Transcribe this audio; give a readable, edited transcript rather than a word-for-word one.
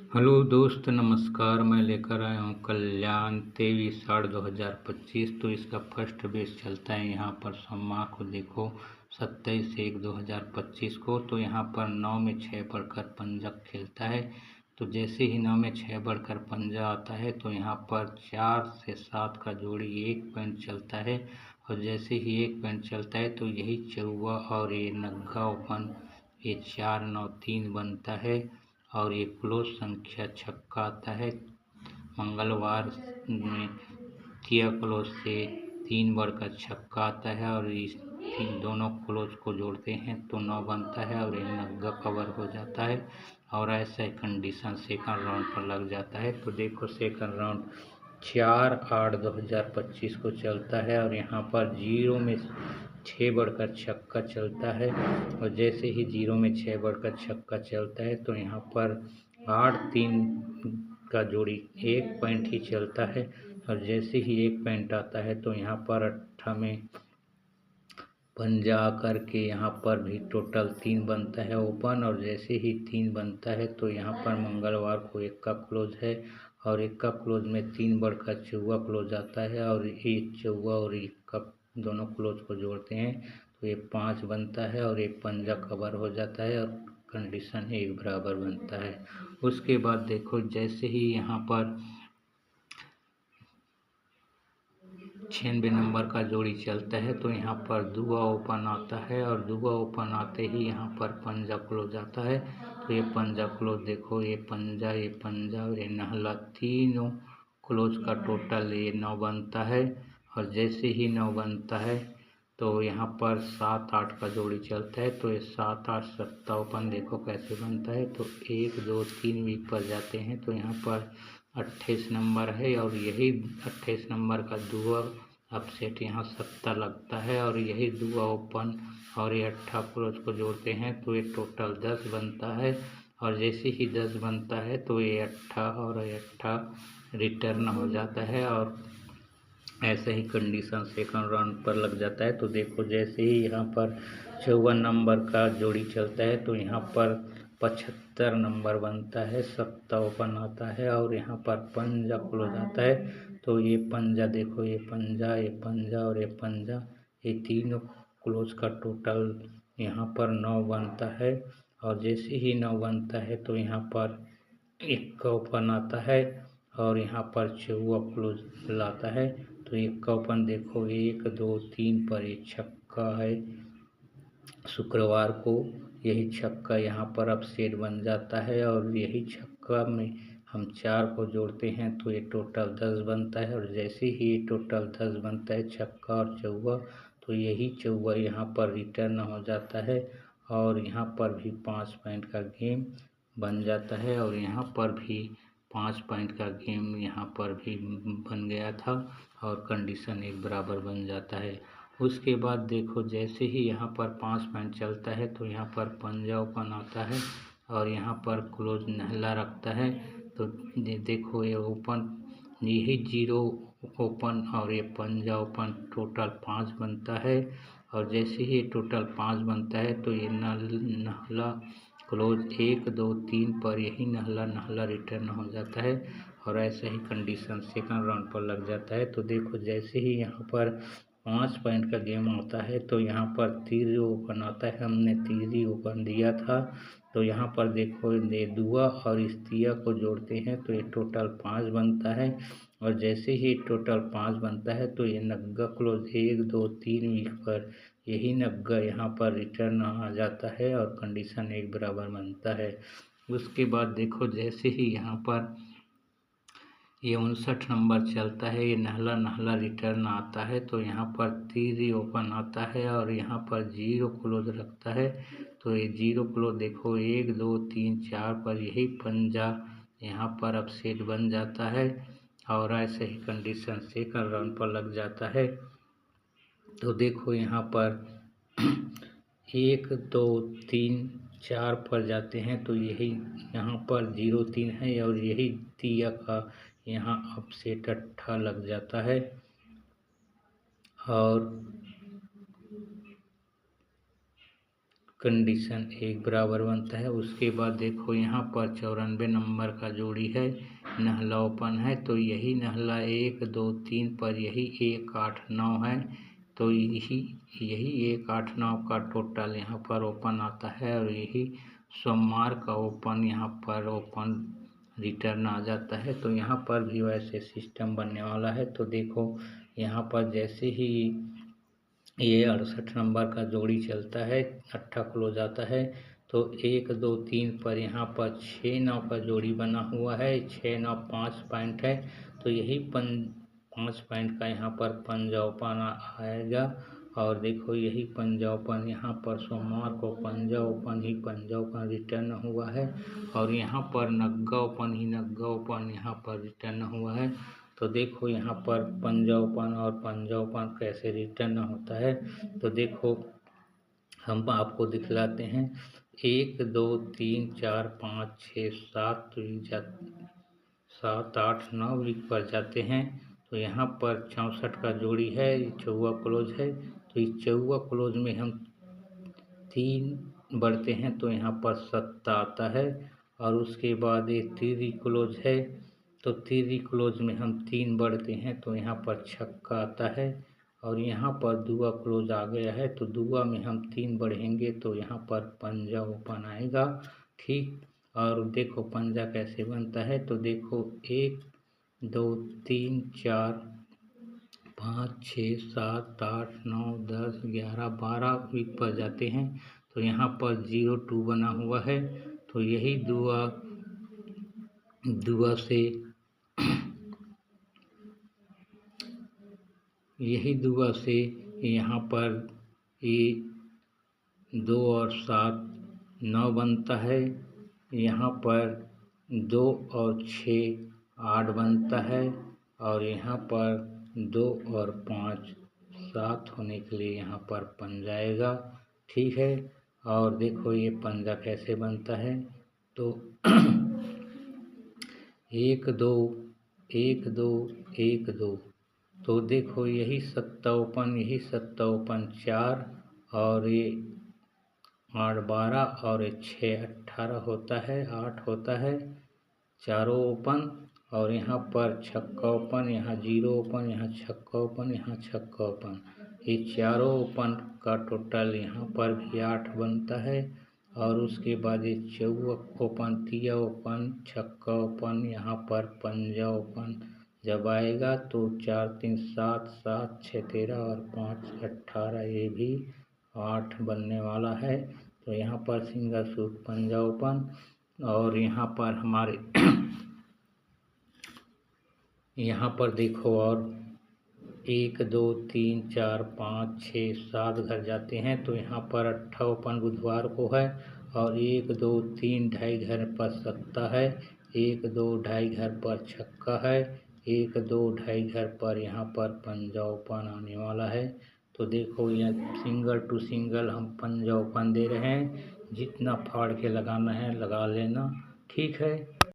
Hello दोस्त, नमस्कार। मैं लेकर आया हूँ कल्याण 23/8/2025। तो इसका फर्स्ट बेस चलता है यहाँ पर सोमवार को। देखो 27/1/2025 को। तो यहाँ पर 9 में 6 बढ़कर पंजा खेलता है। तो जैसे ही 9 में 6 बढ़कर पंजा आता है तो यहाँ पर 4 से 7 का जोड़ी 1 पॉइंट चलता है। और जैसे ही 1 पॉइंट चलता है तो यही चौवा और ये नग्गा ओपन, ये 4-9-3 बनता है। और ये क्लोज संख्या छक्का आता है। मंगलवार में तिया क्लोज से 3 बढ़कर छक्का आता है और इस दोनों क्लोज को जोड़ते हैं तो 9 बनता है और ये नग्गा कवर हो जाता है। और ऐसा कंडीशन सेकंड राउंड पर लग जाता है। तो देखो सेकंड राउंड 4/8/2025 को चलता है और यहाँ पर 0 में 6 बढ़कर छक्का चलता है। और जैसे ही 0 में 6 बढ़कर छक्का चलता है तो यहाँ पर 8-3 का जोड़ी 1 पॉइंट ही चलता है। और जैसे ही 1 पॉइंट आता है तो यहाँ पर 8 में पंजा आकर के यहाँ पर भी टोटल 3 बनता है ओपन। और जैसे ही 3 बनता है तो यहाँ पर मंगलवार को 1 का क्लोज है और 1 का क्लोज में 3 बढ़कर चौवा क्लोज आता है और ये चौवा और 1 का दोनों क्लोज को जोड़ते हैं तो ये 5 बनता है और एक पंजा कवर हो जाता है और कंडीशन 1 बराबर बनता है। उसके बाद देखो जैसे ही यहाँ पर 96 नंबर का जोड़ी चलता है तो यहाँ पर दुआ ओपन आता है और दुआ ओपन आते ही यहाँ पर पंजा क्लोज आता है। तो ये पंजा क्लोज देखो, ये पंजा और ये नहला, तीनों क्लोज का टोटल ये 9 बनता है। और जैसे ही 9 बनता है तो यहाँ पर 7-8 का जोड़ी चलता है तो ये 7-8 सत्ता ओपन देखो कैसे बनता है। तो 1 2 3 वीक पर जाते हैं तो यहाँ पर 28 नंबर है और यही 28 नंबर का दुआ अपसेट यहाँ सत्ता लगता है और यही दुआ ओपन और ये 8 क्लोज को जोड़ते हैं तो ये टोटल 10 बनता है। और जैसे ही 10 बनता है तो ये 8 और 8 रिटर्न हो जाता है और ऐसे ही कंडीशन सेकंड राउंड पर लग जाता है। तो देखो जैसे ही यहाँ पर 54 नंबर का जोड़ी चलता है तो यहाँ पर 75 नंबर बनता है, सत्ता ओपन आता है और यहाँ पर पंजा क्लोज आता है। तो ये पंजा देखो, ये पंजा और ये पंजा, ये तीनों क्लोज का टोटल यहाँ पर 9 बनता है। और जैसे ही 9 बनता है तो यहाँ पर 1 का ओपन आता है और यहाँ पर चौवा क्लोज लाता है। तो 1 का ओपन देखो, 1 2 3 पर ये छक्का है। शुक्रवार को यही छक्का यहाँ पर अपसेट बन जाता है और यही छक्का में हम 4 को जोड़ते हैं तो ये टोटल 10 बनता है। और जैसे ही ये टोटल 10 बनता है छक्का और चौवा तो यही चौवा यहाँ पर रिटर्न हो जाता है और यहाँ पर भी 5 पॉइंट का गेम बन जाता है। और यहाँ पर भी 5 पॉइंट का गेम यहाँ पर भी बन गया था और कंडीशन 1 बराबर बन जाता है। उसके बाद देखो जैसे ही यहाँ पर 5 पॉइंट चलता है तो यहाँ पर पंजा ओपन आता है और यहाँ पर क्लोज नहला रखता है। तो देखो ये ओपन, यही 0 ओपन और ये पंजा ओपन टोटल 5 बनता है। और जैसे ही टोटल 5 बनता है तो ये नहला क्लोज 1 2 3 पर यही नहला रिटर्न हो जाता है और ऐसे ही कंडीशन सेकंड राउंड पर लग जाता है। तो देखो जैसे ही यहाँ पर 5 पॉइंट का गेम आता है तो यहाँ पर तीर ओपन आता है, हमने तीर ओपन दिया था। तो यहाँ पर देखो ये दुआ और इस तिया को जोड़ते हैं तो ये टोटल 5 बनता है। और जैसे ही टोटल 5 बनता है तो ये नग्गा क्लोज 1 2 3 वीक पर यही नग्गा यहाँ पर रिटर्न आ जाता है और कंडीशन 1 बराबर बनता है। उसके बाद देखो जैसे ही यहाँ पर ये 59 नंबर चलता है, ये नहला रिटर्न आता है तो यहाँ पर तीर ओपन आता है और यहाँ पर 0 क्लोज रखता है। तो ये 0 क्लोज देखो 1 2 3 4 पर यही पंजा यहाँ पर अपसेट बन जाता है और ऐसे ही कंडीशन सेकंड राउंड पर लग जाता है। तो देखो यहाँ पर 1 2 3 4 पर जाते हैं तो यही यहाँ पर 0-3 है और यही तिया का यहाँ अपसेट 8 लग जाता है। और कंडीशन 1 बराबर बनता है। उसके बाद देखो यहाँ पर 94 नंबर का जोड़ी है, नहला ओपन है, तो यही नहला 1 2 3 पर यही 1 8 9 है, तो यही 1 8 9 का टोटल यहाँ पर ओपन आता है और यही सोमवार का ओपन यहाँ पर ओपन रिटर्न आ जाता है। तो यहाँ पर भी वैसे सिस्टम बनने वाला है। तो देखो यहाँ पर जैसे ही ये 68 नंबर का जोड़ी चलता है, अट्ठा क्लोज आता है, तो 1 2 3 पर यहाँ पर 6 9 का जोड़ी बना हुआ है, 6 9 5 पॉइंट है, तो यही 5 पॉइंट का यहाँ पर पंजा ओपन आएगा। और देखो यही पंजा ओपन यहाँ पर सोमवार को पंजा ओपन रिटर्न हुआ है, और यहाँ पर नग्गा ओपन यहाँ पर रिटर्न हुआ है। तो देखो यहाँ पर पंजा ओपन कैसे रिटर्न होता है, तो देखो हम आपको दिखलाते हैं। 1 2 3 4 5 6 7 7 8 9 वीक पर जाते हैं। तो यहाँ पर 64 का जोड़ी है, चौवा क्लोज है, तो इस चौवा क्लोज में हम 3 बढ़ते हैं तो यहाँ पर 7 आता है। और उसके बाद ये तीरी क्लोज है, तो तीरी क्लोज में हम 3 बढ़ते हैं तो यहाँ पर छक्का आता है। और यहाँ पर दुआ क्लोज आ गया है, तो दुआ में हम 3 बढ़ेंगे तो यहाँ पर पंजा ओपन आएगा। ठीक, और देखो पंजा कैसे बनता है, तो देखो 1 2 3 4 5 6 7 8 9 10 11 12 वीक पर जाते हैं, तो यहाँ पर 0 2 बना हुआ है, तो यही दुआ से यहाँ पर ये 2 और 7 9 बनता है, यहाँ पर 2 और 6 8 बनता है, और यहाँ पर 2 और 5 7 होने के लिए यहाँ पर पंजा आएगा। ठीक है, और देखो ये पंजा कैसे बनता है, तो 1 2 1 2 1 2, तो देखो यही 7 ओपन 4, और ये 8 12 और 6 18 होता है, 8 होता है, चारों ओपन। और यहाँ पर छक्का ओपन, यहाँ 0 ओपन, यहाँ छक्का ओपन, यहाँ छक्का ओपन, ये चारों ओपन का टोटल यहाँ पर भी 8 बनता है। और उसके बाद ये चौवा ओपन, तिया ओपन, छक्का ओपन, यहाँ पर पंजा ओपन जब आएगा तो 4 3 7 7 6 13 और 5 18, ये भी 8 बनने वाला है। तो यहाँ पर सिंगल सूट पंजा ओपन, और यहाँ पर हमारे यहाँ पर देखो, और 1 2 3 4 5 6 7 घर जाते हैं, तो यहाँ पर 8 ओपन बुधवार को है, और 1 2 3 ढाई घर पर सत्ता है, 1 2 ढाई घर पर छक्का है, 1 2 ढाई घर पर यहाँ पर पंजा ओपन आने वाला है। तो देखो यह सिंगल टू सिंगल हम पंजा ओपन दे रहे हैं, जितना फाड़ के लगाना है लगा लेना। ठीक है।